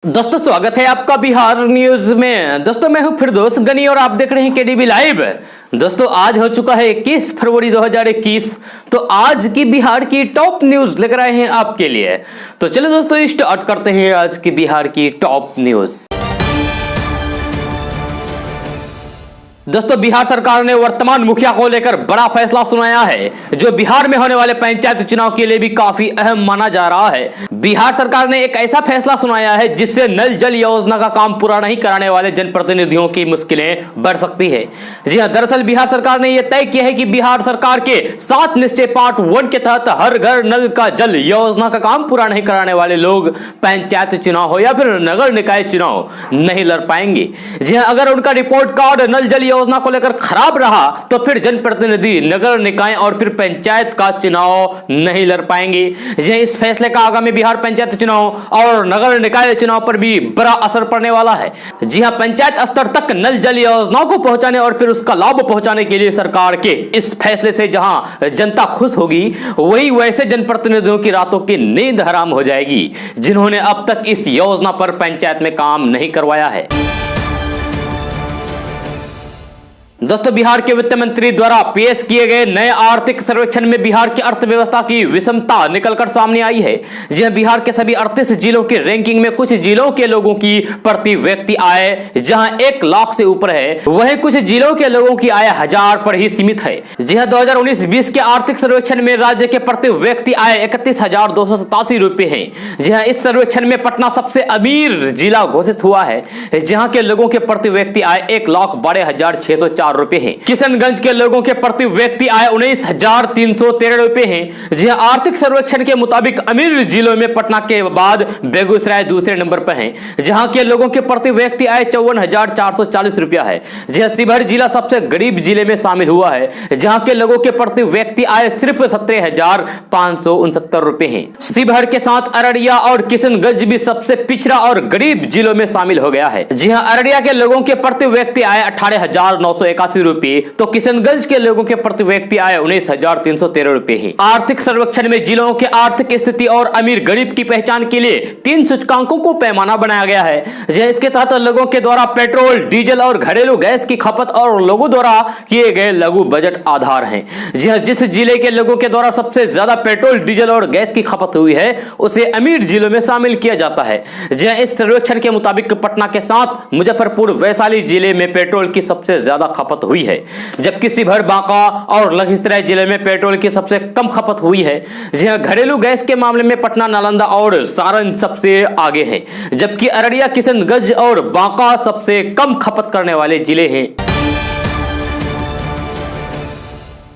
दोस्तों स्वागत है आपका बिहार न्यूज में। दोस्तों मैं हूं फिरदौस गनी और आप देख रहे हैं केडीबी लाइव। दोस्तों आज हो चुका है 21 फरवरी 2021। तो आज की बिहार की टॉप न्यूज लेकर आए हैं आपके लिए। तो चलो दोस्तों स्टार्ट करते हैं आज की बिहार की टॉप न्यूज। दोस्तों बिहार सरकार ने वर्तमान मुखिया को लेकर बड़ा फैसला सुनाया है, जो बिहार में होने वाले पंचायत चुनाव के लिए भी काफी अहम माना जा रहा है। बिहार सरकार ने एक ऐसा फैसला सुनाया है जिससे नल जल योजना का काम पूरा नहीं कराने वाले जनप्रतिनिधियों की मुश्किलें बढ़ सकती है। जी हां, दरअसल बिहार सरकार ने यह तय किया है कि बिहार सरकार के 7 निश्चय पार्ट 1 के तहत हर घर नल का जल योजना का काम पूरा नहीं कराने वाले लोग पंचायत चुनाव हो या फिर नगर निकाय चुनाव नहीं लड़ पाएंगे। जी हां, अगर उनका रिपोर्ट कार्ड नल जल योजना को लेकर खराब रहा तो फिर जनप्रतिनिधि नगर निकाय और फिर पंचायत का चुनाव नहीं लड़ पाएंगे। इस फैसले का आगामी बिहार पंचायत चुनाव और नगर निकाय चुनाव पर भी बड़ा असर पड़ने वाला है। जी हां, पंचायत स्तर तक नल जल योजनाओं को पहुंचाने और फिर उसका लाभ पहुंचाने के लिए सरकार के इस फैसले से जहां जनता खुश होगी, वही वैसे जनप्रतिनिधियों की रातों की नींद हराम हो जाएगी जिन्होंने अब तक इस योजना पर पंचायत में काम नहीं करवाया है। दोस्तों बिहार के वित्त मंत्री द्वारा पेश किए गए नए आर्थिक सर्वेक्षण में बिहार की अर्थव्यवस्था की विषमता निकलकर सामने आई है। जहां बिहार के सभी 38 जिलों की रैंकिंग में कुछ जिलों के लोगों की प्रति व्यक्ति आय जहां 1 लाख से ऊपर है, वहीं कुछ जिलों के लोगों की आय 1000 पर ही सीमित है। जी हां, 2019-20 के आर्थिक सर्वेक्षण में राज्य के प्रति व्यक्ति आय 31,287 रुपए है। जी हां, इस सर्वेक्षण में पटना सबसे अमीर जिला घोषित हुआ है, जहां के लोगों के प्रति व्यक्ति आय 1,12,604 रुपए हैं। किशनगंज के लोगों के प्रति व्यक्ति आय 19,313 रुपए हैं। जी हां, आर्थिक सर्वेक्षण के मुताबिक अमीर जिलों में पटना के बाद बेगूसराय दूसरे नंबर पर है, जहां के लोगों के प्रति व्यक्ति आय 54,440 रुपया है। जी हां, शिवहर जिला सबसे गरीब जिले में शामिल हुआ है, जहां के लोगों के प्रति व्यक्ति आय सिर्फ 17,569 रुपए है। शिवहर के साथ अररिया और किशनगंज भी सबसे पिछड़ा और गरीब जिलों में शामिल हो गया है। जी हां, अररिया के लोगों के प्रति व्यक्ति आय 18,981 रुपए, तो किशनगंज के लोगों के प्रति व्यक्ति आय 19,313 रुपए है। आर्थिक सर्वेक्षण में जिलों के आर्थिक स्थिति और अमीर गरीब की पहचान के लिए 3 सूचकांकों को पैमाना बनाया गया है। इसके तहत लोगों के द्वारा पेट्रोल, डीजल और घरेलू गैस की खपत और लोगों द्वारा किए गए लघु बजट आधार हैं। जी हां, जिस जिले के लोगों के द्वारा सबसे ज्यादा पेट्रोल, डीजल और गैस की खपत हुई है, उसे अमीर जिलों में शामिल किया जाता है। जी हां, इस सर्वेक्षण के मुताबिक पटना के साथ मुजफ्फरपुर, वैशाली जिले में पेट्रोल की सबसे ज्यादा खपत हुई है, जबकि शिवहर, बांका और लखीसराय जिले में पेट्रोल की सबसे कम खपत हुई है। जी हां, घरेलू गैस के मामले में पटना, नालंदा और सारण सबसे आगे हैं, जबकि अररिया, किशनगंज और बांका सबसे कम खपत करने वाले जिले हैं।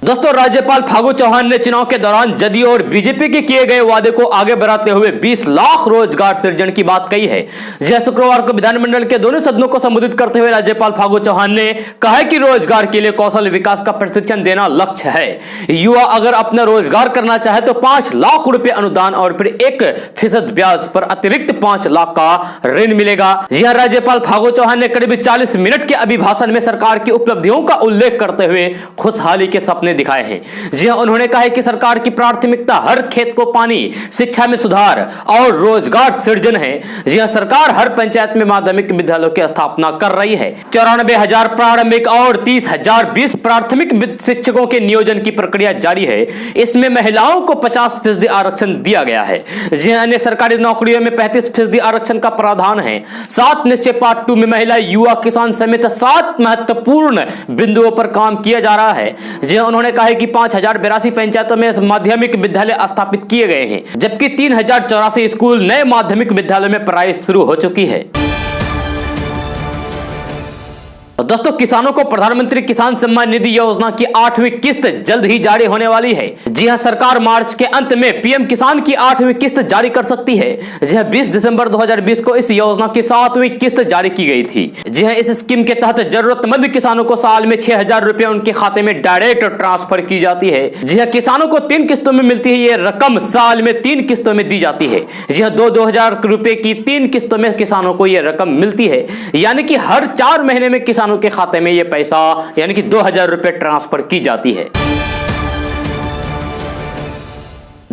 दोस्तों राज्यपाल फागू चौहान ने चुनाव के दौरान जदयू और बीजेपी के किए गए वादे को आगे बढ़ाते हुए 20 लाख रोजगार सृजन की बात कही है। जय शुक्रवार को विधानमंडल के दोनों सदनों को संबोधित करते हुए राज्यपाल फागू चौहान ने कहा कि रोजगार के लिए कौशल विकास का प्रशिक्षण देना लक्ष्य है। युवा अगर अपना रोजगार करना चाहे तो 5 लाख रुपए अनुदान और फिर 1% ब्याज पर अतिरिक्त 5 लाख का ऋण मिलेगा। जी हां, राज्यपाल फागू चौहान ने करीब 40 मिनट के अभिभाषण में सरकार की उपलब्धियों का उल्लेख करते हुए खुशहाली के सपने दिखाए हैं। जी हां, उन्होंने कहा है कि सरकार की प्राथमिकता हर खेत को पानी, शिक्षा में सुधार और रोजगार सृजन है। जी हां, सरकार हर पंचायत में माध्यमिक विद्यालयों की स्थापना कर रही है। 94,000 प्रारंभिक और 30,020 प्राथमिक शिक्षकों के नियोजन की प्रक्रिया जारी है। इसमें महिलाओं को 50% आरक्षण दिया गया है। जी हां, अन्य सरकारी नौकरियों में 35% आरक्षण का प्रावधान है। 7 निश्चय पार्ट 2 में महिला, युवा, किसान समेत 7 महत्वपूर्ण बिंदुओं पर काम किया जा रहा है। जी हां, उन्होंने कहा है कि 5,082 पंचायतों में माध्यमिक विद्यालय स्थापित किए गए हैं, जबकि 3,084 स्कूल नए माध्यमिक विद्यालयों में पढ़ाई शुरू हो चुकी है। दोस्तों किसानों को प्रधानमंत्री किसान सम्मान निधि योजना की 8वीं किस्त जल्द ही जारी होने वाली है। जी हां, सरकार मार्च के अंत में पीएम किसान की 8वीं किस्त जारी कर सकती है। जी हां, 20 दिसंबर 2020 को इस योजना की 7वीं किस्त जारी की गई थी। जी हां, इस स्कीम के तहत जरूरतमंद किसानों को साल में 6,000 रुपए उनके खाते में डायरेक्ट ट्रांसफर की जाती है। जी हां, किसानों को 3 किस्तों में मिलती है। ये रकम साल में 3 किस्तों में दी जाती है। जी हां, 2,000 रुपए की 3 किस्तों में किसानों को यह रकम मिलती है, यानी कि हर 4 महीने में किसानों के खाते में यह पैसा यानी कि 2,000 रुपए ट्रांसफर की जाती है।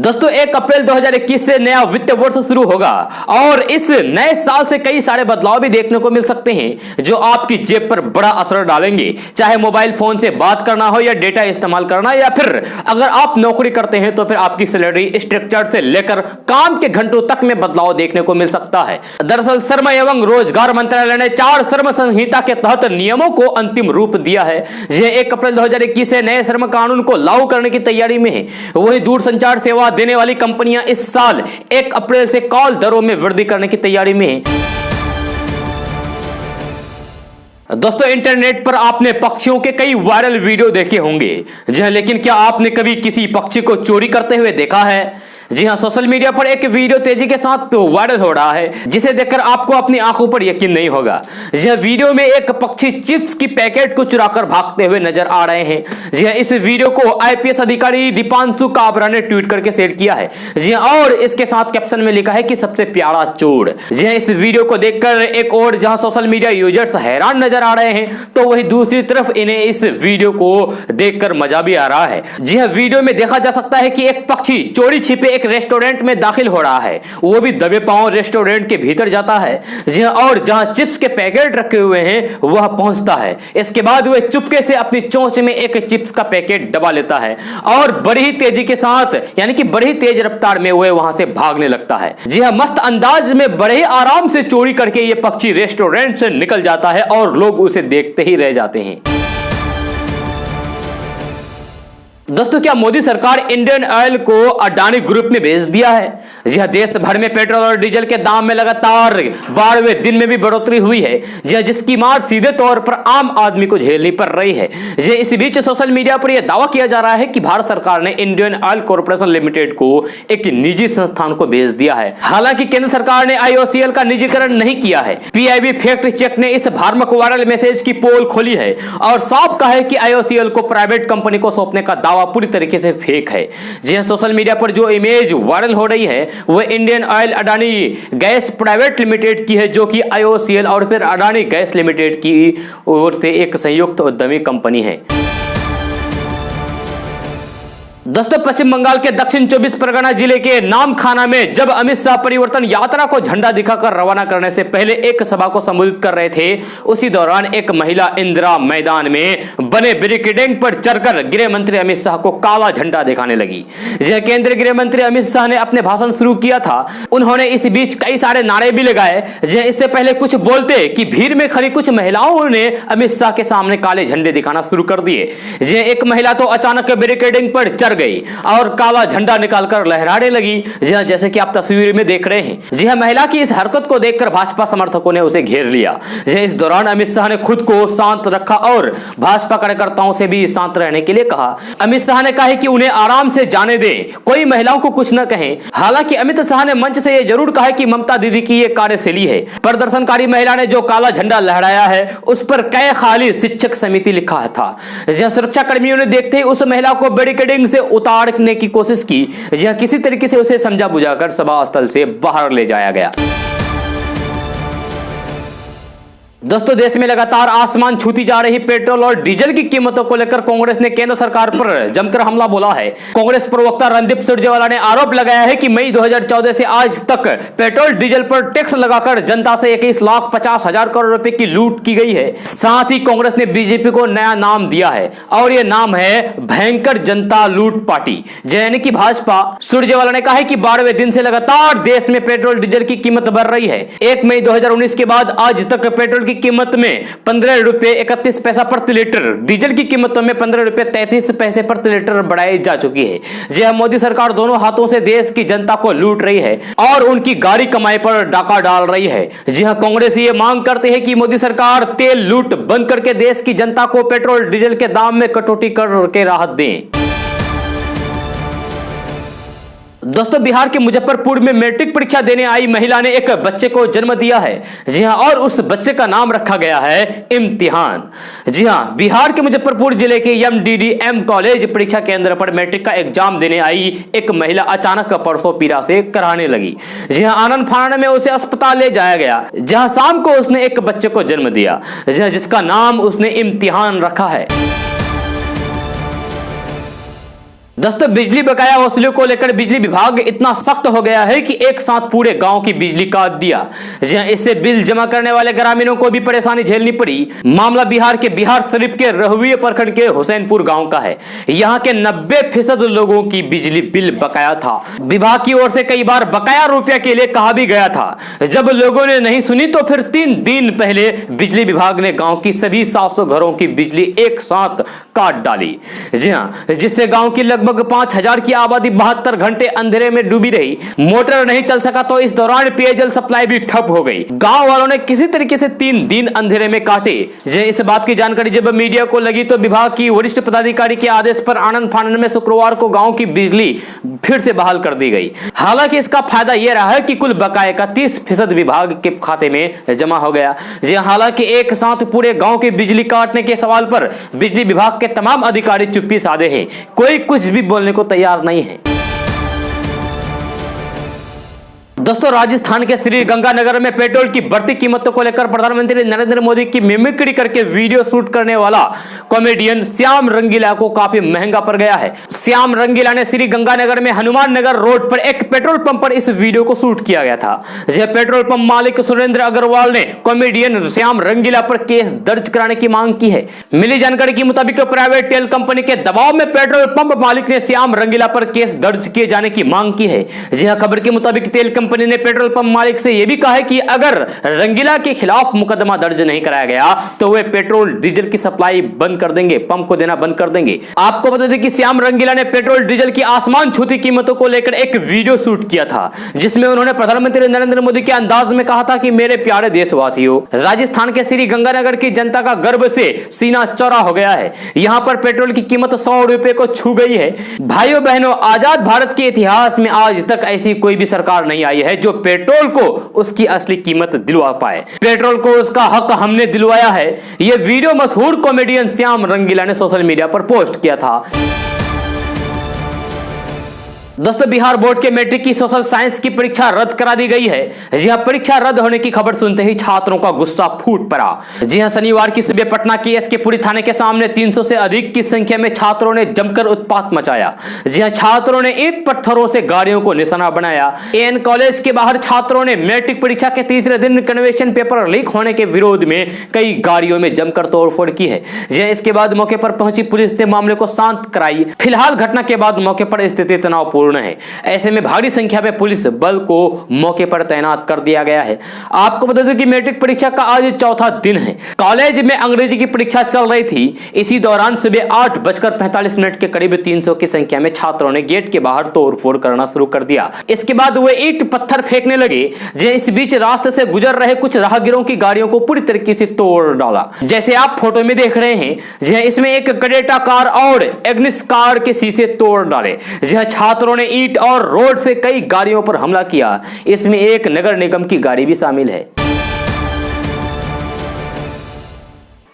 दोस्तों 1 अप्रैल 2021 से नया वित्त वर्ष शुरू होगा और इस नए साल से कई सारे बदलाव भी देखने को मिल सकते हैं जो आपकी जेब पर बड़ा असर डालेंगे। चाहे मोबाइल फोन से बात करना हो या डेटा इस्तेमाल करना, या फिर अगर आप नौकरी करते हैं तो फिर आपकी सैलरी स्ट्रक्चर से लेकर काम के घंटों तक में बदलाव देखने को मिल सकता है। दरअसल श्रम एवं रोजगार मंत्रालय ने 4 श्रम संहिता के तहत नियमों को अंतिम रूप दिया है। यह 1 अप्रैल 2021 से नए श्रम कानून को लागू करने की तैयारी में है। वही दूरसंचार सेवा देने वाली कंपनियां इस साल 1 अप्रैल से कॉल दरों में वृद्धि करने की तैयारी में है। दोस्तों इंटरनेट पर आपने पक्षियों के कई वायरल वीडियो देखे होंगे, जी हां, लेकिन क्या आपने कभी किसी पक्षी को चोरी करते हुए देखा है? जी हां, सोशल मीडिया पर एक वीडियो तेजी के साथ वायरल हो रहा है जिसे देखकर आपको अपनी आंखों पर यकीन नहीं होगा। यह वीडियो में एक पक्षी चिप्स की पैकेट को चुराकर भागते हुए नजर आ रहे हैं। जी हां, इस वीडियो को आईपीएस अधिकारी दीपांशु काबरा ने ट्वीट करके शेयर किया है। जी हां, और इसके साथ कैप्शन में लिखा है कि सबसे प्यारा चोर। जी हां, इस वीडियो को देखकर एक और जहां सोशल मीडिया यूजर्स हैरान नजर आ रहे हैं, तो वही दूसरी तरफ इन्हें इस वीडियो को देखकर मजा भी आ रहा है। जी हां, वीडियो में देखा जा सकता है कि एक पक्षी चोरी छिपे एक रेस्टोरेंट में दाखिल हो रहा है, वो भी दबे पांव रेस्टोरेंट के भीतर जाता है। जी हां, और जहां चिप्स के पैकेट रखे हुए हैं वह पहुंचता है। इसके बाद वह चुपके से अपनी चोंच में एक चिप्स का पैकेट दबा लेता है और बड़ी ही तेजी के साथ, यानी कि बड़ी तेज रफ्तार में वह वहां से भागने लगता है। जी हां, मस्त अंदाज में बड़े ही आराम से चोरी करके यह पक्षी रेस्टोरेंट से निकल जाता है और लोग उसे देखते ही रह जाते हैं। दोस्तों क्या मोदी सरकार इंडियन ऑयल को अडानी ग्रुप में भेज दिया है? जी हां, देश भर में पेट्रोल और डीजल के दाम में लगातार 12वें दिन में भी बढ़ोतरी हुई है, जी जिसकी मार सीधे तौर पर आम आदमी को झेलनी पड़ रही है। जी इस बीच सोशल मीडिया पर यह दावा किया जा रहा है कि भारत सरकार ने इंडियन ऑयल कॉर्पोरेशन लिमिटेड को एक निजी संस्थान को भेज दिया है। हालांकि केंद्र सरकार ने आईओसीएल का निजीकरण नहीं किया है। पीआईबी फैक्ट चेक ने इस भ्रामक वायरल मैसेज की पोल खोली है और साफ कहा है कि आईओसीएल को प्राइवेट कंपनी को सौंपने का दावा पूरी तरीके से फेक है। जी हां, सोशल मीडिया पर जो इमेज वायरल हो रही है वह Indian oil Adani gas private limited की है, जो कि आईओसीएल और फिर अडानी गैस लिमिटेड की ओर से एक संयुक्त उद्यमी कंपनी है। दोस्तों पश्चिम बंगाल के दक्षिण 24 परगना जिले के नामखाना में जब अमित शाह परिवर्तन यात्रा को झंडा दिखाकर रवाना करने से पहले एक सभा को संबोधित कर रहे थे, उसी दौरान एक महिला इंदिरा मैदान में बने बैरिकेडिंग पर चढ़कर गृह मंत्री अमित शाह को काला झंडा दिखाने लगी। यह केंद्रीय गृह मंत्री अमित शाह ने अपने भाषण शुरू किया था। उन्होंने इस बीच कई सारे नारे भी लगाए। इससे पहले कुछ बोलते कि भीड़ में खड़ी कुछ महिलाओं ने अमित शाह के सामने काले झंडे दिखाना शुरू कर दिए। एक महिला तो अचानक बैरिकेडिंग पर चढ़ गई और काला झंडा निकालकर लहराने लगी, जैसे कि आप तस्वीर में देख रहे हैं। जी हां, महिला की इस हरकत को देखकर भाजपा समर्थकों ने उसे घेर लिया। इस दौरान अमित शाह ने खुद को शांत रखा और भाजपा कार्यकर्ताओं से भी शांत रहने के लिए कहा। अमित शाह ने कहा कि उन्हें आराम से जाने दें, कोई महिलाओं को कुछ न कहें। हालांकि अमित शाह ने मंच से यह जरूर कहा कि ममता दीदी की यह कार्यशैली है। प्रदर्शनकारी महिला ने जो काला झंडा लहराया है उस पर कै खाली शिक्षक समिति लिखा था। सुरक्षा कर्मियों ने देखते ही उस महिला को बैरिकेडिंग से उतारने की कोशिश की। यह किसी तरीके से उसे समझा बुझाकर सभा स्थल से बाहर ले जाया गया। दोस्तों देश में लगातार आसमान छूती जा रही पेट्रोल और डीजल की कीमतों को लेकर कांग्रेस ने केंद्र सरकार पर जमकर हमला बोला है। कांग्रेस प्रवक्ता रणदीप सुरजेवाला ने आरोप लगाया है कि मई 2014 से आज तक पेट्रोल डीजल पर टैक्स लगाकर जनता से 21,50,000 करोड़ रुपए की लूट की गई है। साथ ही कांग्रेस ने बीजेपी को नया नाम दिया है और यह नाम है भयंकर जनता लूट पार्टी, यानी कि भाजपा। सुरजेवाला ने कहा है कि 12वें दिन से लगातार देश में पेट्रोल डीजल की कीमत बढ़ रही है। 1 मई 2019 के बाद आज तक पेट्रोल की कीमत में 15 रुपए 31 पैसा प्रति लीटर, डीजल की कीमतों में 15 रुपए 33 पैसे प्रति लीटर बढ़ाई जा चुकी है। जी हां, मोदी सरकार दोनों हाथों से देश की जनता को लूट रही है और उनकी गाड़ी कमाई पर डाका डाल रही है। जी हां, कांग्रेस ये मांग करते हैं कि मोदी सरकार तेल लूट बंद करके देश की जनता को पेट्रोल डीजल के दाम में कटौती करके राहत दें। दोस्तों बिहार के मुजफ्फरपुर में मैट्रिक परीक्षा देने आई महिला ने एक बच्चे को जन्म दिया है। जी हां, और उस बच्चे का नाम रखा गया है इम्तिहान। जी हां, बिहार के मुजफ्फरपुर जिले के MDDM कॉलेज परीक्षा केंद्र पर मैट्रिक का एग्जाम देने आई एक महिला अचानक परसों पीड़ा से कराने लगी। जी हां, आनंद फानन में उसे अस्पताल ले जाया गया, जहां शाम को उसने एक बच्चे को जन्म दिया, जिसका नाम उसने इम्तिहान रखा है। दोस्तों बिजली बकाया वसूलियों को लेकर बिजली विभाग इतना सख्त हो गया है कि एक साथ पूरे गांव की बिजली काट दिया। इससे बिल जमा करने वाले ग्रामीणों को भी परेशानी झेलनी पड़ी। मामला बिहार के बिहार शरीफ के रहुई प्रखंड के हुसैनपुर गांव का है। यहां के 90% लोगों की बिजली बिल बकाया था। विभाग की ओर से कई बार बकाया रुपया के लिए कहा भी गया था। जब लोगों ने नहीं सुनी तो फिर 3 दिन पहले बिजली विभाग ने गांव की सभी 700 घरों की बिजली एक साथ काट डाली। जी हां, जिससे गांव की लगभग 5000 की आबादी 72 घंटे अंधेरे में डूबी रही। मोटर नहीं चल सका तो इस दौरान पेयजल सप्लाई भी ठप हो गई। गांव वालों ने किसी तरीके से 3 दिन अंधेरे में काटे। इस बात की जानकारी जब मीडिया को लगी तो विभाग की वरिष्ठ पदाधिकारी के आदेश पर आनंद फानंद में शुक्रवार को गांव की बिजली फिर से बहाल कर दी गई। हालांकि इसका फायदा यह रहा है कि कुल बकाये का 30% विभाग के खाते में जमा हो गया। हालांकि एक साथ पूरे गांव की बिजली काटने के सवाल पर बिजली विभाग के तमाम अधिकारी चुप्पी साधे हैं। कोई कुछ भी बोलने को तैयार नहीं है। दोस्तों राजस्थान के श्री गंगानगर में पेट्रोल की बढ़ती कीमतों को लेकर प्रधानमंत्री नरेंद्र मोदी की मिमिक्री करके वीडियो शूट करने वाला कॉमेडियन श्याम रंगीला को काफी महंगा पड़ गया है। श्याम रंगीला ने श्री गंगानगर में हनुमान नगर रोड पर एक पेट्रोल पंप पर इस वीडियो को शूट किया गया था। पेट्रोल पंप मालिक सुरेंद्र अग्रवाल ने कॉमेडियन श्याम रंगीला पर केस दर्ज कराने की मांग की है। मिली जानकारी के मुताबिक प्राइवेट तेल कंपनी के दबाव में पेट्रोल पंप मालिक ने श्याम रंगीला पर केस दर्ज किए जाने की मांग की है। खबर के मुताबिक तेल कंपनी ने पेट्रोल पंप मालिक से यह भी कहा है कि अगर रंगीला के खिलाफ मुकदमा दर्ज नहीं कराया गया तो वे पेट्रोल डीजल की सप्लाई बंद कर देंगे, पंप को देना बंद कर देंगे। आपको बता दें कि श्याम रंगीला ने पेट्रोल डीजल की आसमान छूती कीमतों को लेकर एक वीडियो शूट किया था, जिसमें उन्होंने प्रधानमंत्री नरेंद्र मोदी के अंदाज में कहा था कि मेरे प्यारे देशवासियों, राजस्थान के श्री गंगानगर की जनता का गर्व से सीना चौड़ा हो गया है। यहां पर पेट्रोल की कीमत 100 रुपए को छू गई है। भाइयों बहनों, आजाद भारत के इतिहास में आज तक ऐसी कोई भी सरकार नहीं आई है जो पेट्रोल को उसकी असली कीमत दिलवा पाए। पेट्रोल को उसका हक हमने दिलवाया है। यह वीडियो मशहूर कॉमेडियन श्याम रंगीला ने सोशल मीडिया पर पोस्ट किया था। दोस्तों बिहार बोर्ड के मैट्रिक की सोशल साइंस की परीक्षा रद्द करा दी गई है। परीक्षा रद्द होने की खबर सुनते ही छात्रों का गुस्सा फूट पड़ा। शनिवार की सुबह पटना के एसके पुरी थाने के सामने 300 से अधिक की संख्या में छात्रों ने जमकर उत्पात मचाया। छात्रों ने ईंट पत्थरों से गाड़ियों को निशाना बनाया। एएन कॉलेज के बाहर छात्रों ने मैट्रिक परीक्षा के तीसरे दिन कन्वेंशन पेपर लीक होने के विरोध में कई गाड़ियों में जमकर तोड़फोड़ की है। इसके बाद मौके पर पहुंची पुलिस ने मामले को शांत कराई। फिलहाल घटना के बाद मौके पर स्थिति तनावपूर्ण है। ऐसे में भारी संख्या में पुलिस बल को मौके पर तैनात कर दिया गया है। आपको बता दें कि मैट्रिक परीक्षा का आज चौथा दिन है। कॉलेज में अंग्रेजी की परीक्षा चल रही थी। इसी दौरान सुबह 8:45 के करीब 300 की संख्या में छात्रों ने गेट के बाहर तोड़फोड़ करना शुरू कर दिया। इसके बाद वे ईंट पत्थर फेंकने लगे। इस बीच रास्ते से गुजर रहे कुछ राहगीरों की गाड़ियों को पूरी तरीके से तोड़ डाला। जैसे आप फोटो में देख रहे हैं, इसमें एक क्रेटा कार और एग्निस कार के शीशे तोड़ डाले। छात्रों ने ईंट और रोड से कई गाड़ियों पर हमला किया। इसमें एक नगर निगम की गाड़ी भी शामिल है।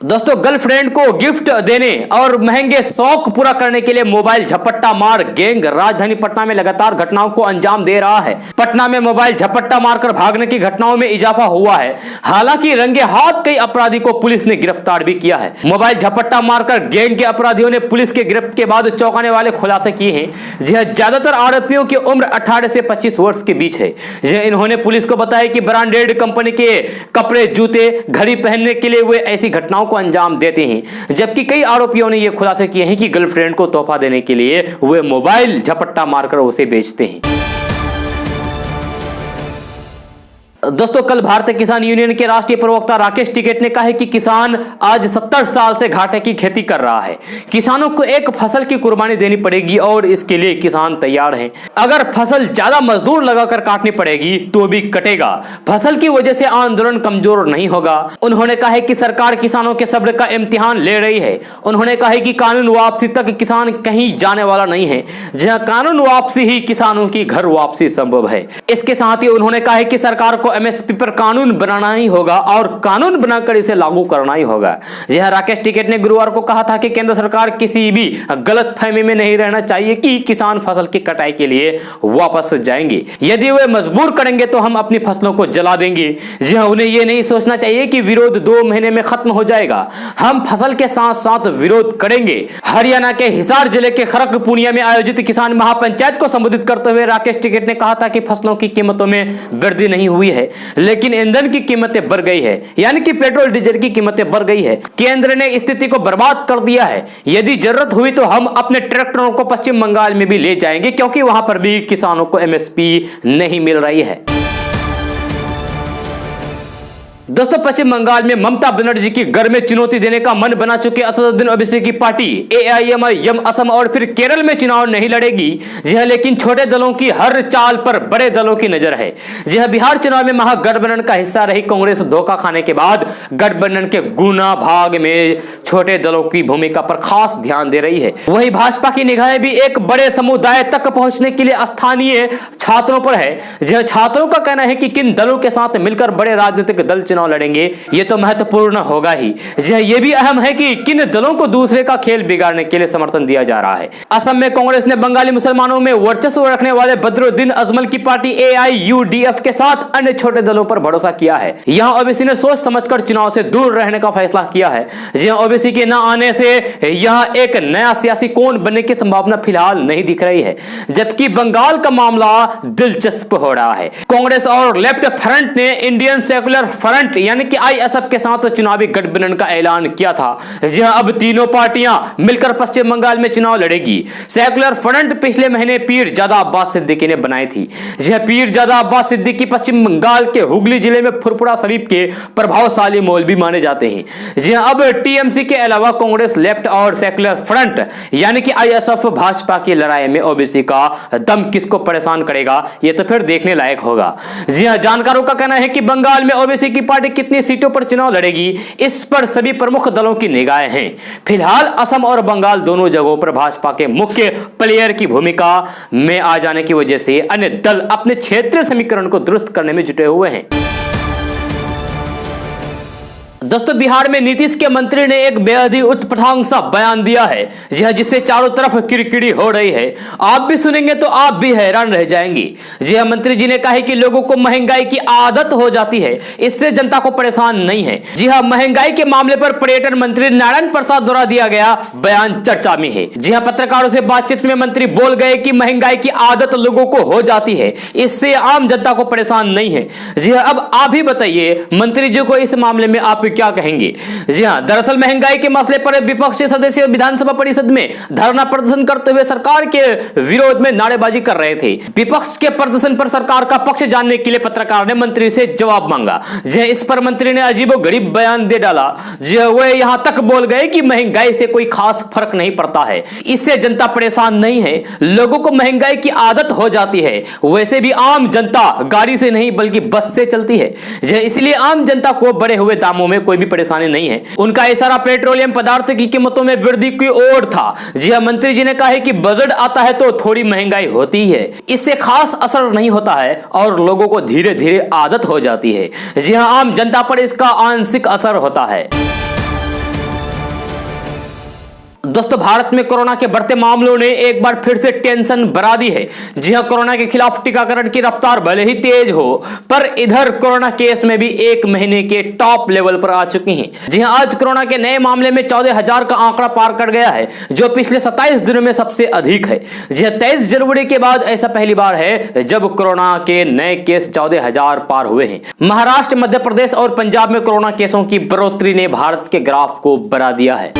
दोस्तों गर्लफ्रेंड को गिफ्ट देने और महंगे शौक पूरा करने के लिए मोबाइल झपट्टा मार गैंग राजधानी पटना में लगातार घटनाओं को अंजाम दे रहा है। पटना में मोबाइल झपट्टा मारकर भागने की घटनाओं में इजाफा हुआ है। हालांकि रंगे हाथ कई अपराधी को पुलिस ने गिरफ्तार भी किया है। मोबाइल झपट्टा मारकर गैंग के अपराधियों ने पुलिस के गिरफ्त के बाद चौंकाने वाले खुलासे किए हैं। ज्यादातर आरोपियों की उम्र 18 से 25 वर्ष के बीच है। इन्होंने पुलिस को बताया कि ब्रांडेड कंपनी के कपड़े, जूते, घड़ी पहनने के लिए वे ऐसी घटनाओं को अंजाम देते हैं। जबकि कई आरोपियों ने यह खुलासे किए हैं कि गर्लफ्रेंड को तोहफा देने के लिए वे मोबाइल झपट्टा मारकर उसे बेचते हैं। दोस्तों कल भारतीय किसान यूनियन के राष्ट्रीय प्रवक्ता राकेश टिकैत ने कहा है कि किसान आज 70 साल से घाटे की खेती कर रहा है। किसानों को एक फसल की कुर्बानी देनी पड़ेगी और इसके लिए किसान तैयार हैं। अगर फसल ज्यादा मजदूर लगाकर काटनी पड़ेगी तो भी कटेगा। फसल की वजह से आंदोलन कमजोर नहीं होगा। उन्होंने कहा है कि सरकार किसानों के सब्र का इम्तिहान ले रही है। उन्होंने कहा है कि कानून वापसी तक किसान कहीं जाने वाला नहीं है। जहां कानून वापसी ही किसानों की घर वापसी संभव है। इसके साथ ही उन्होंने कहा है कि सरकार को एमएसपी पर कानून बनाना ही होगा और कानून बनाकर इसे लागू करना ही होगा। जी हां, राकेश टिकैत ने गुरुवार को कहा था कि केंद्र सरकार किसी भी गलतफहमी में नहीं रहना चाहिए कि किसान फसल की कटाई के लिए वापस जाएंगे। यदि वे मजबूर करेंगे तो हम अपनी फसलों को जला देंगे। जी हां, उन्हें यह नहीं सोचना चाहिए कि विरोध 2 महीने में खत्म हो जाएगा। हम फसल के साथ साथ विरोध करेंगे। हरियाणा के हिसार जिले के खड़गपुनिया में आयोजित किसान महापंचायत को संबोधित करते हुए राकेश टिकैत ने कहा था कि फसलों की कीमतों में वृद्धि नहीं हुई है, लेकिन ईंधन की कीमतें बढ़ गई है, यानी कि पेट्रोल डीजल की कीमतें बढ़ गई है। केंद्र ने स्थिति को बर्बाद कर दिया है। यदि जरूरत हुई तो हम अपने ट्रैक्टरों को पश्चिम बंगाल में भी ले जाएंगे, क्योंकि वहां पर भी किसानों को एमएसपी नहीं मिल रही है। दोस्तों, पश्चिम बंगाल में ममता बनर्जी की घर में चुनौती देने का मन बना चुके असदुद्दीन ओवैसी की पार्टी एआईएमआईएम असम और फिर केरल में चुनाव नहीं लड़ेगी। जी हां, लेकिन छोटे दलों की हर चाल पर बड़े दलों की नजर है। जी हां, बिहार चुनाव में महागठबंधन का हिस्सा रही कांग्रेस धोखा खाने के बाद गठबंधन के गुना भाग में छोटे दलों की भूमिका पर खास ध्यान दे रही है। वही भाजपा की निगाहें भी एक बड़े समुदाय तक पहुंचने के लिए स्थानीय छात्रों पर है। जी हां, छात्रों का कहना है कि किन दलों के साथ मिलकर बड़े राजनीतिक दल चुनाव लड़ेंगे, ये तो महत्वपूर्ण होगा ही। जी हां, ये भी अहम है कि किन दलों को दूसरे का खेल बिगाड़ने के लिए समर्थन दिया जा रहा है। असम में कांग्रेस ने बंगाली मुसलमानों में वर्चस्व रखने वाले बदरुद्दीन अजमल की पार्टी एआईयूडीएफ के साथ अन्य छोटे दलों पर भरोसा किया है। यहां ओबीसी ने सोच समझकर चुनाव से दूर रहने का फैसला किया है। जी हां, ओबीसी के न आने से यहां एक नया सियासी कोण बनने की संभावना फिलहाल नहीं दिख रही है, जबकि बंगाल का मामला दिलचस्प हो रहा है। कांग्रेस और लेफ्ट फ्रंट ने इंडियन सेकुलर फ्रंट यानी कि आईएसएफ के साथ चुनावी गठबंधन का ऐलान किया था। जी हां, अब तीनों पार्टियां मिलकर पश्चिम बंगाल में चुनाव लड़ेगी। सेकुलर फ्रंट पिछले महीने पीरजादा अब्बास सिद्दीकी ने बनाई थी। जी हां, पीरजादा अब्बास सिद्दीकी पश्चिम बंगाल के हुगली जिले में फुरपुरा शरीफ के प्रभावशाली मौलवी माने जाते हैं। जी हां, अब टीएमसी के अलावा कांग्रेस, लेफ्ट और सेकुलर फ्रंट यानी कि आईएसएफ भाजपा की लड़ाई में ओबीसी का दम किसको परेशान करेगा, यह तो फिर देखने लायक होगा। जी हां, जानकारों का कहना है कि बंगाल में ओबीसी की पार्टी कितनी सीटों पर चुनाव लड़ेगी, इस पर सभी प्रमुख दलों की निगाहें हैं। फिलहाल असम और बंगाल दोनों जगहों पर भाजपा के मुख्य प्लेयर की भूमिका में आ जाने की वजह से अन्य दल अपने क्षेत्रीय समीकरण को दुरुस्त करने में जुटे हुए हैं। दोस्तों, बिहार में नीतीश के मंत्री ने एक बेहद ही उत्पटांग सा बयान दिया है, जी हां, जिससे चारों तरफ किरकिरी हो रही है। आप भी सुनेंगे तो आप भी हैरान रह जाएंगे। जी हां, मंत्री जी ने कहा है कि लोगों को महंगाई की आदत हो जाती है, इससे जनता को परेशान नहीं है। जी हां, महंगाई के मामले पर पर्यटन मंत्री नारायण प्रसाद द्वारा दिया गया बयान चर्चा में है। जी हां, पत्रकारों से बातचीत में मंत्री बोल गए कि महंगाई की आदत लोगों को हो जाती है, इससे आम जनता को परेशान नहीं है। जी हां, अब आप ही बताइए मंत्री जी को इस मामले में आप क्या कहेंगे। जी हां, दरअसल महंगाई के मसले पर विपक्षी सदस्य विधानसभा परिषद में धरना प्रदर्शन करते हुए सरकार के विरोध में नारेबाजी कर रहे थे। विपक्ष के प्रदर्शन पर सरकार का पक्ष जानने के लिए पत्रकार ने मंत्री से जवाब मांगा। जी हां, इस पर मंत्री ने अजीबोगरीब बयान दे डाला। जी हां, वे यहां तक बोल गए कि महंगाई से कोई खास फर्क नहीं पड़ता है, इससे जनता परेशान नहीं है, लोगों को महंगाई की आदत हो जाती है। वैसे भी आम जनता गाड़ी से नहीं बल्कि बस से चलती है। जी हां, इसलिए आम जनता को बढ़े हुए दामों में कोई भी परेशानी नहीं है। उनका इशारा पेट्रोलियम पदार्थ की कीमतों में वृद्धि की ओर था। जी हां, मंत्री जी ने कहा है कि बजट आता है तो थोड़ी महंगाई होती है, इससे खास असर नहीं होता है और लोगों को धीरे धीरे आदत हो जाती है। जी हां, आम जनता पर इसका आंशिक असर होता है। दोस्तों, भारत में कोरोना के बढ़ते मामलों ने एक बार फिर से टेंशन बढ़ा दी है। जी हां, कोरोना के खिलाफ टीकाकरण की रफ्तार भले ही तेज हो, पर इधर कोरोना केस में भी 1 महीने के टॉप लेवल पर आ चुकी हैं। जी हां, आज कोरोना के नए मामले में 14,000 का आंकड़ा पार कर गया है, जो पिछले 27 दिनों में सबसे अधिक है। जी हां, 23 जनवरी के बाद ऐसा पहली बार है जब कोरोना के नए केस 14,000 पार हुए हैं। महाराष्ट्र, मध्य प्रदेश और पंजाब में कोरोना केसों की बढ़ोतरी ने भारत के ग्राफ को बढ़ा दिया है।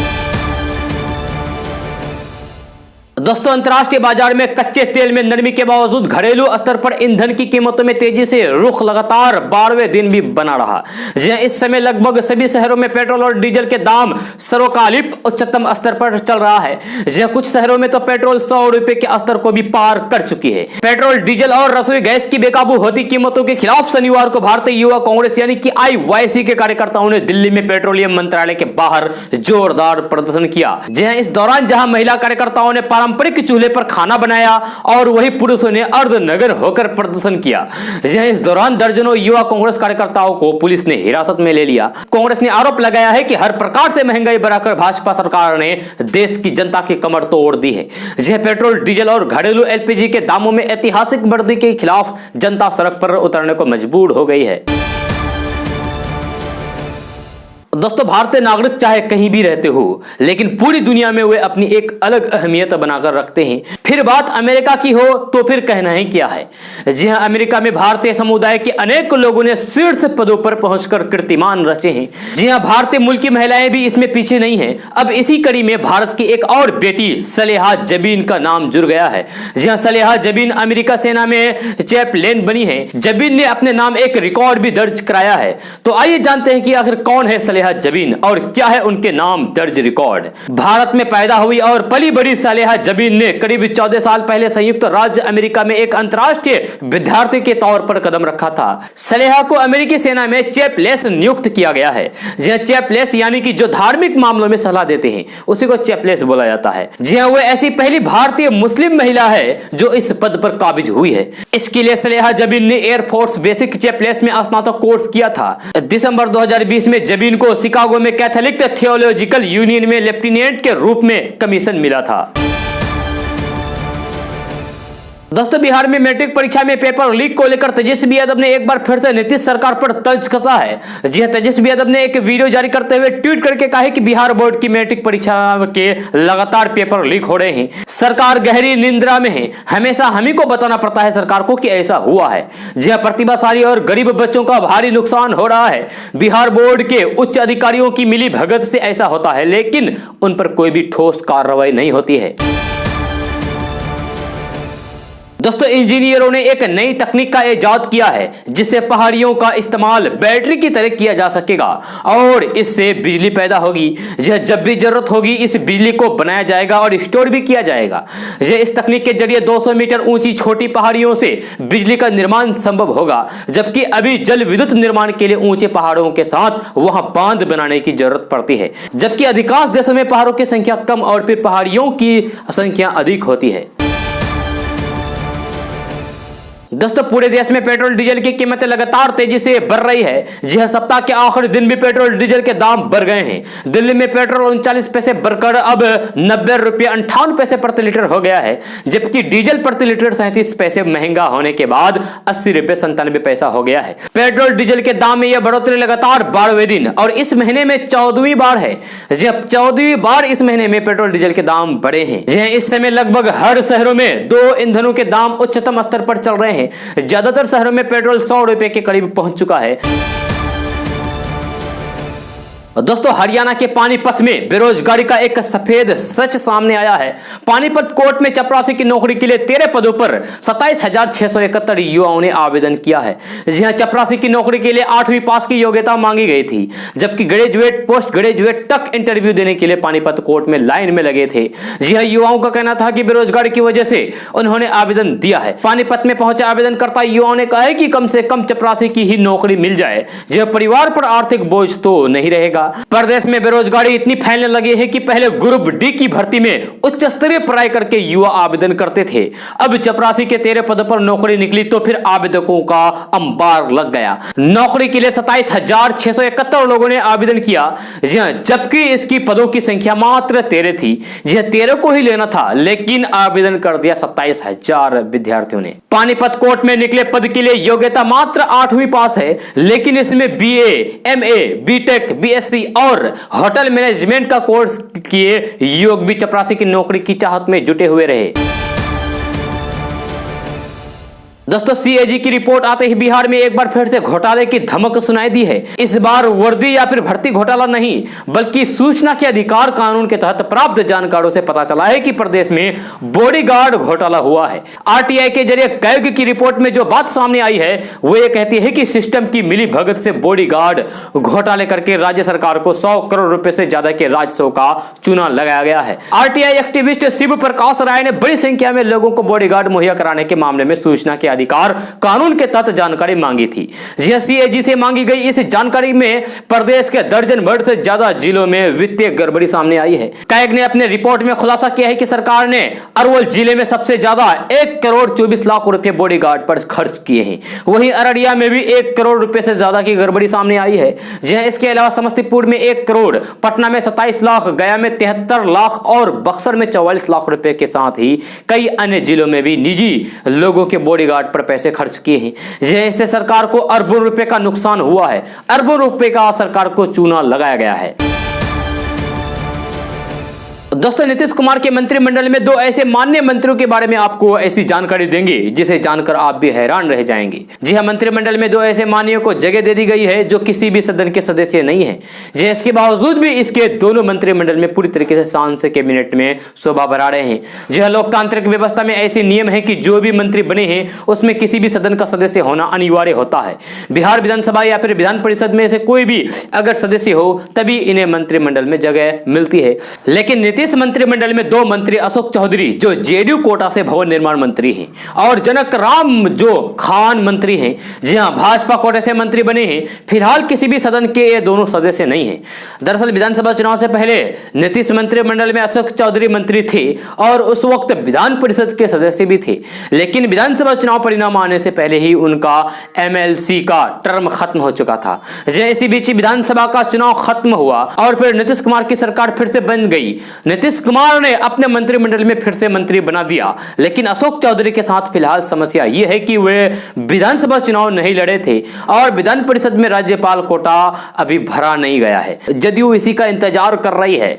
दोस्तों, अंतर्राष्ट्रीय बाजार में कच्चे तेल में नरमी के बावजूद घरेलू स्तर पर ईंधन की कीमतों में तेजी से रुख लगातार 12वें दिन भी बना रहा। जी हां, इस समय लगभग सभी शहरों में पेट्रोल और डीजल के दाम सर्वकालिक उच्चतम स्तर पर चल रहा है। जी हां, कुछ शहरों में तो पेट्रोल 100 रुपए के स्तर को भी पार कर चुकी है। पेट्रोल, डीजल और रसोई गैस की बेकाबू होती कीमतों के खिलाफ शनिवार को भारतीय युवा कांग्रेस यानी कि आईवाईसी के कार्यकर्ताओं ने दिल्ली में पेट्रोलियम मंत्रालय के बाहर जोरदार प्रदर्शन किया। जी हां, इस दौरान जहां महिला कार्यकर्ताओं ने पारंपरिक चूल्हे पर खाना बनाया और वही पुरुषों ने अर्धनग्न होकर प्रदर्शन किया। इस दौरान दर्जनों युवा कांग्रेस कार्यकर्ताओं को पुलिस ने हिरासत में ले लिया। कांग्रेस ने आरोप लगाया है कि हर प्रकार से महंगाई बढ़ाकर भाजपा सरकार ने देश की जनता की कमर तोड़ दी है। पेट्रोल, डीजल और घरेलू एलपीजी के दामों में ऐतिहासिक वृद्धि के खिलाफ जनता सड़क पर उतरने को मजबूर हो गई है। दोस्तों, भारतीय नागरिक चाहे कहीं भी रहते हो, लेकिन पूरी दुनिया में वे अपनी एक अलग अहमियत बनाकर रखते हैं। फिर बात अमेरिका की हो तो फिर कहना ही क्या है। जी हां, अमेरिका में भारतीय समुदाय के अनेक लोगों ने शीर्ष पदों पर पहुंचकर कीर्तिमान रचे हैं। जी हां, भारतीय मूल की महिलाएं भी इसमें पीछे नहीं है। अब इसी कड़ी में भारत की एक और बेटी सलेहा जबीन का नाम जुड़ गया है। जी हां, सलेहा जबीन अमेरिका सेना में चैपलेन बनी है। जबीन ने अपने नाम एक रिकॉर्ड भी दर्ज कराया है। तो आइए जानते हैं कि आखिर कौन है सलेहा जबीन और क्या है उनके नाम दर्ज रिकॉर्ड। भारत में पैदा हुई और पली बड़ी सलेहा जबीन ने करीब 14 साल पहले संयुक्त राज्य अमेरिका में एक अंतर्राष्ट्रीय विद्यार्थी के तौर पर कदम रखा था। सलेहा को अमेरिकी सेना में चैपलेस नियुक्त किया गया है। जी चैपलेस यानी कि जो धार्मिक मामलों में सलाह देते हैं उसी को चैपलेस बोला जाता है। जी हां, वो ऐसी पहली भारतीय मुस्लिम महिला है जो इस पद पर काबिज हुई है। इसके लिए सलेहा जबीन ने एयरफोर्स बेसिक चैपलेस में स्नातक कोर्स किया था। दिसंबर 2020 में जबीन को शिकागो में कैथोलिक थियोलॉजिकल यूनियन में लेफ्टिनेंट के रूप में कमीशन मिला था। दोस्तों, बिहार में मैट्रिक परीक्षा में पेपर लीक को लेकर तेजस्वी यादव ने एक बार फिर से नीतीश सरकार पर तंज कसा है। जी हां, तेजस्वी यादव ने एक वीडियो जारी करते हुए ट्वीट करके कहा है कि बिहार बोर्ड की मैट्रिक परीक्षा के लगातार पेपर लीक हो रहे हैं। सरकार गहरी निंद्रा में है। हमेशा हम ही को बताना पड़ता है सरकार को कि ऐसा हुआ है। जी हां, प्रतिभाशाली और गरीब बच्चों का भारी नुकसान हो रहा है। बिहार बोर्ड के उच्च अधिकारियों की मिली भगत से ऐसा होता है, लेकिन उन पर कोई भी ठोस कार्रवाई नहीं होती है। दोस्तों, इंजीनियरों ने एक नई तकनीक का इजाद किया है जिससे पहाड़ियों का इस्तेमाल बैटरी की तरह किया जा सकेगा और इससे बिजली पैदा होगी। जब भी जरूरत होगी इस बिजली को बनाया जाएगा और स्टोर भी किया जाएगा। इस तकनीक के जरिए 200 मीटर ऊंची छोटी पहाड़ियों से बिजली का निर्माण संभव होगा, जबकि अभी जल विद्युत निर्माण के लिए ऊंचे पहाड़ों के साथ वहां बांध बनाने की जरूरत पड़ती है, जबकि अधिकांश देशों में पहाड़ों की संख्या कम और फिर पहाड़ियों की संख्या अधिक होती है। दोस्तों, पूरे देश में पेट्रोल डीजल की कीमतें लगातार तेजी से बढ़ रही है। जी हां, सप्ताह के आखिरी दिन भी पेट्रोल डीजल के दाम बढ़ गए हैं। दिल्ली में पेट्रोल 39 पैसे बढ़कर अब 90 रुपये 58 पैसे प्रति लीटर हो गया है, जबकि डीजल प्रति लीटर 37 पैसे महंगा होने के बाद 80 रुपये 97 पैसा हो गया है। पेट्रोल डीजल के दाम में यह बढ़ोतरी लगातार 12वें दिन और इस महीने में 14वीं बार है जब 14वीं बार इस महीने में पेट्रोल डीजल के दाम बढ़े हैं। जी हां, इस समय लगभग हर शहरों में दो ईंधनों के दाम उच्चतम स्तर पर चल रहे हैं। ज्यादातर शहरों में पेट्रोल 100 रुपए के करीब पहुंच चुका है। दोस्तों, हरियाणा के पानीपत में बेरोजगारी का एक सफेद सच सामने आया है। पानीपत कोर्ट में चपरासी की नौकरी के लिए 13 पदों पर 27,671 युवाओं ने आवेदन किया है। जी हां, चपरासी की नौकरी के लिए 8वीं पास की योग्यता मांगी गई थी, जबकि ग्रेजुएट, पोस्ट ग्रेजुएट तक इंटरव्यू देने के लिए पानीपत कोर्ट में लाइन में लगे थे। जी हां, युवाओं का कहना था कि बेरोजगारी की वजह से उन्होंने आवेदन दिया है। पानीपत में पहुंचे आवेदनकर्ता युवाओं ने कहा है कि कम से कम चपरासी की ही नौकरी मिल जाए, जो परिवार पर आर्थिक बोझ तो नहीं रहेगा। प्रदेश में बेरोजगारी इतनी फैलने लगी है कि पहले ग्रुप डी की भर्ती में उच्च स्तरीय पढ़ाई करके युवा आवेदन करते थे। अब चपरासी के 13 पदों पर नौकरी निकली तो फिर आवेदकों का अंबार लग गया। नौकरी के लिए 27,671 लोगों ने आवेदन किया, जबकि इसकी पदों की संख्या मात्र 13 थी। 13 को ही लेना था, लेकिन आवेदन कर दिया 27,000 विद्यार्थियों ने। पानीपत कोर्ट में निकले पद के लिए योग्यता मात्र 8वीं पास है, लेकिन इसमें BA, MA, BTech, BSc और होटल मैनेजमेंट का कोर्स किए युवक भी चपरासी की नौकरी की चाहत में जुटे हुए रहे। दोस्तों, CAG की रिपोर्ट आते ही बिहार में एक बार फिर से घोटाले की धमक सुनाई दी है। इस बार वर्दी या फिर भर्ती घोटाला नहीं, बल्कि सूचना के अधिकार कानून के तहत प्राप्त जानकारों से पता चला है कि प्रदेश में बॉडीगार्ड घोटाला हुआ है। RTI के जरिए कैग की रिपोर्ट में जो बात सामने आई है वो ये कहती है कि सिस्टम की मिली भगत से बॉडीगार्ड घोटाले करके राज्य सरकार को 100 करोड़ रुपए से ज्यादा के राजस्व का चूना लगाया गया है। RTI एक्टिविस्ट शिव प्रकाश राय ने बड़ी संख्या में लोगों को बॉडीगार्ड मुहैया कराने के मामले में सूचना के अधिकार कानून के तहत जानकारी मांगी थी। जी हां, सीएजी से मांगी गई इस जानकारी में प्रदेश के दर्जन भर से ज्यादा जिलों में वित्तीय गड़बड़ी सामने आई है। कैग ने अपने रिपोर्ट में खुलासा किया है कि सरकार ने अरवल जिले में सबसे ज्यादा 1 करोड़ 24 लाख रुपए बॉडीगार्ड पर खर्च किए हैं। वहीं अररिया में भी 1 करोड़ रुपए से ज्यादा की गड़बड़ी सामने आई है। जहां इसके अलावा समस्तीपुर में 1 करोड़, पटना में 27 लाख, गया में 73 लाख और बक्सर में 44 लाख रुपए के साथ ही कई अन्य जिलों में भी निजी लोगों के बॉडीगार्ड पर पैसे खर्च किए हैं। इससे सरकार को अरबों रुपए का नुकसान हुआ है। अरबों रुपए का सरकार को चूना लगाया गया है। दोस्तों, नीतीश कुमार के मंत्रिमंडल में 2 ऐसे माननीय मंत्रियों के बारे में आपको ऐसी जानकारी देंगे जिसे जानकर आप भी हैरान रह जाएंगे। जी हां, मंत्रिमंडल में 2 ऐसे माननीयों को जगह दे दी गई है जो किसी भी सदन के सदस्य नहीं है। जी, इसके बावजूद भी इसके दोनों मंत्रिमंडल में पूरी तरीके से शान से कैबिनेट में शोभा बढ़ा रहे हैं। जी हां, लोकतांत्रिक व्यवस्था में ऐसे नियम है कि जो भी मंत्री बने हैं उसमें किसी भी सदन का सदस्य होना अनिवार्य होता है। बिहार विधानसभा या फिर विधान परिषद में से कोई भी अगर सदस्य हो तभी इन्हें मंत्रिमंडल में जगह मिलती है। लेकिन नीतीश मंत्रिमंडल में 2 मंत्री अशोक चौधरी जो जेडीयू कोटा से भवन निर्माण मंत्री हैं और जनक राम जो खान मंत्री हैं, जी हां, भाजपा कोटे से मंत्री बने हैं। फिलहाल किसी भी सदन के ये दोनों सदस्य नहीं हैं। दरअसल विधानसभा चुनाव से पहले नीतीश मंत्रिमंडल में अशोक चौधरी मंत्री थे और उस वक्त विधान परिषद के सदस्य भी थे। लेकिन विधानसभा चुनाव परिणाम आने से पहले ही उनका एमएलसी का टर्म खत्म हो चुका था। इसी बीच विधानसभा का चुनाव खत्म हुआ और फिर नीतीश कुमार की सरकार फिर से बन गई। नीतीश कुमार ने अपने मंत्रिमंडल में फिर से मंत्री बना दिया। लेकिन अशोक चौधरी के साथ फिलहाल समस्या यह है कि वे विधानसभा चुनाव नहीं लड़े थे और विधान परिषद में राज्यपाल कोटा अभी भरा नहीं गया है। जदयू इसी का इंतजार कर रही है।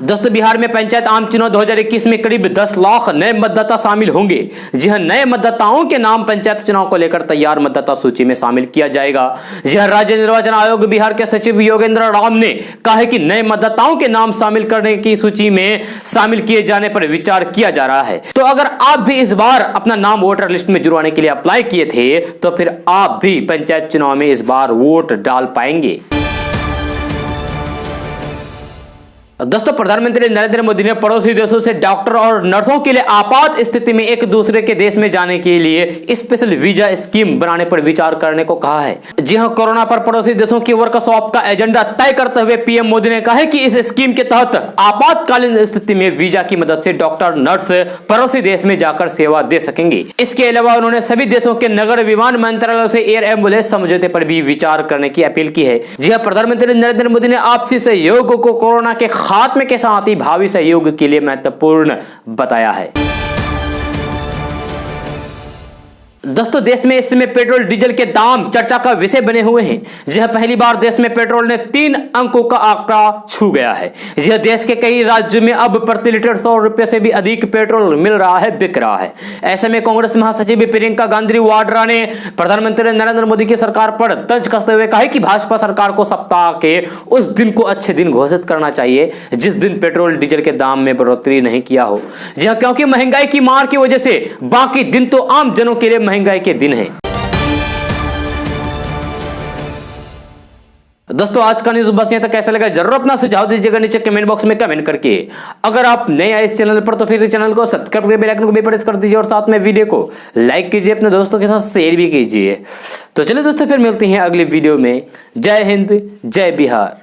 दोस्तों, बिहार में पंचायत आम चुनाव 2021 में करीब 10 लाख नए मतदाता शामिल होंगे। जी हां, नए मतदाताओं के नाम पंचायत चुनाव को लेकर तैयार मतदाता सूची में शामिल किया जाएगा। जी हां, राज्य निर्वाचन आयोग बिहार के सचिव योगेंद्र राम ने कहा है कि नए मतदाताओं के नाम शामिल करने की सूची में शामिल किए जाने पर विचार किया जा रहा है। तो अगर आप भी इस बार अपना नाम वोटर लिस्ट में जुड़वाने के लिए अप्लाई किए थे तो फिर आप भी पंचायत चुनाव में इस बार वोट डाल पाएंगे। दोस्तों, प्रधानमंत्री नरेंद्र मोदी ने पड़ोसी देशों से डॉक्टर और नर्सों के लिए आपात स्थिति में एक दूसरे के देश में जाने के लिए स्पेशल वीजा स्कीम बनाने पर विचार करने को कहा है। जी हां, कोरोना पर पड़ोसी देशों की वर्कशॉप का एजेंडा तय करते हुए पीएम मोदी ने कहा है कि इस स्कीम के तहत आपातकालीन स्थिति में वीजा की मदद से डॉक्टर नर्स पड़ोसी देश में जाकर सेवा दे सकेंगे। इसके अलावा उन्होंने सभी देशों के नगर विमान मंत्रालयों से एयर एम्बुलेंस समझौते पर भी विचार करने की अपील की है। जी हां, प्रधानमंत्री नरेंद्र मोदी ने आपसी सहयोग को कोरोना के खात्मे के साथ ही भावी सहयोग के लिए महत्वपूर्ण बताया है। दोस्तों, देश में इस समय पेट्रोल डीजल के दाम चर्चा का विषय बने हुए हैं। जी पहली बार देश में पेट्रोल ने 3 अंकों का आंकड़ा छू गया है। जी देश के कई राज्यों में अब प्रति लीटर 100 रुपए से भी अधिक पेट्रोल मिल रहा है, बिक रहा है। ऐसे में कांग्रेस महासचिव प्रियंका गांधी वाड्रा ने प्रधानमंत्री नरेंद्र मोदी की सरकार पर तंज कसते हुए कहा कि भाजपा सरकार को सप्ताह के उस दिन को अच्छे दिन घोषित करना चाहिए जिस दिन पेट्रोल डीजल के दाम में बढ़ोतरी नहीं किया हो। जी क्योंकि महंगाई की मार की वजह से बाकी दिन तो आम जनों के लिए महंगाई के दिन है। दोस्तों, आज का न्यूज़ बस यहाँ तक। कैसा लगा जरूर अपना सुझाव दीजिएगा नीचे कमेंट बॉक्स में कमेंट करके। अगर आप नए आए इस चैनल पर तो फिर चैनल को सब्सक्राइब करके बेल आइकन को भी प्रेस कर दीजिए और साथ में वीडियो को लाइक कीजिए, अपने दोस्तों के साथ शेयर भी कीजिए। तो चलिए दोस्तों, फिर मिलते हैं अगले वीडियो में। जय हिंद, जय बिहार।